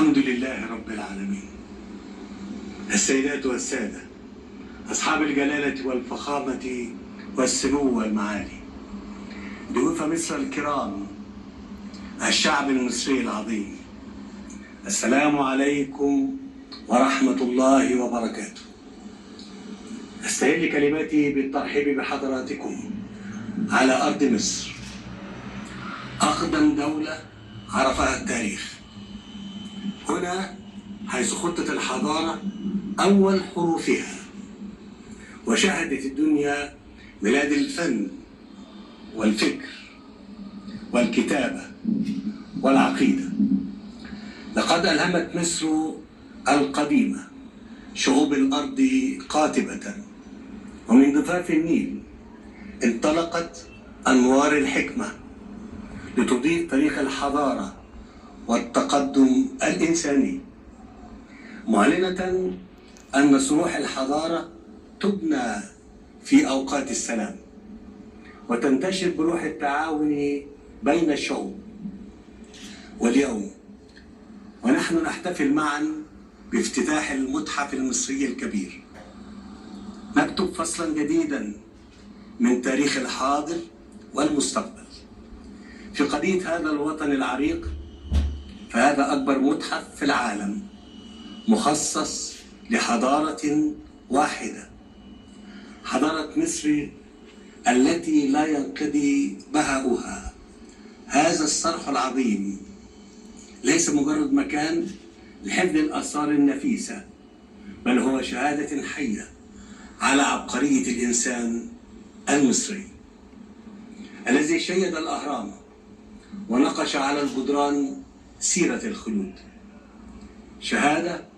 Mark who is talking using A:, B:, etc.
A: الحمد لله رب العالمين. السيدات والسادة، أصحاب الجلالة والفخامة والسمو والمعالي، ضيوف مصر الكرام، الشعب المصري العظيم، السلام عليكم ورحمة الله وبركاته. أستهل كلماتي بالترحيب بحضراتكم على أرض مصر، أقدم دولة عرفها التاريخ. هنا حيث خطت الحضارة أول حروفها، وشهدت الدنيا ميلاد الفن والفكر والكتابة والعقيدة. لقد ألهمت مصر القديمة شعوب الأرض قاطبة، ومن ضفاف النيل انطلقت أنوار الحكمة لتضيء طريق الحضارة والتقدم الإنساني، معلنة أن صروح الحضارة تبنى في أوقات السلام وتنتشر بروح التعاون بين الشعوب. واليوم ونحن نحتفل معا بافتتاح المتحف المصري الكبير، نكتب فصلا جديدا من تاريخ الحاضر والمستقبل في قضية هذا الوطن العريق. فهذا أكبر متحف في العالم مخصص لحضارة واحدة، حضارة مصر التي لا ينقضي بهاؤها. هذا الصرح العظيم ليس مجرد مكان لحفظ الآثار النفيسة، بل هو شهادة حية على عبقرية الإنسان المصري الذي شيد الأهرام ونقش على الجدران سيرة الخلود. شهادة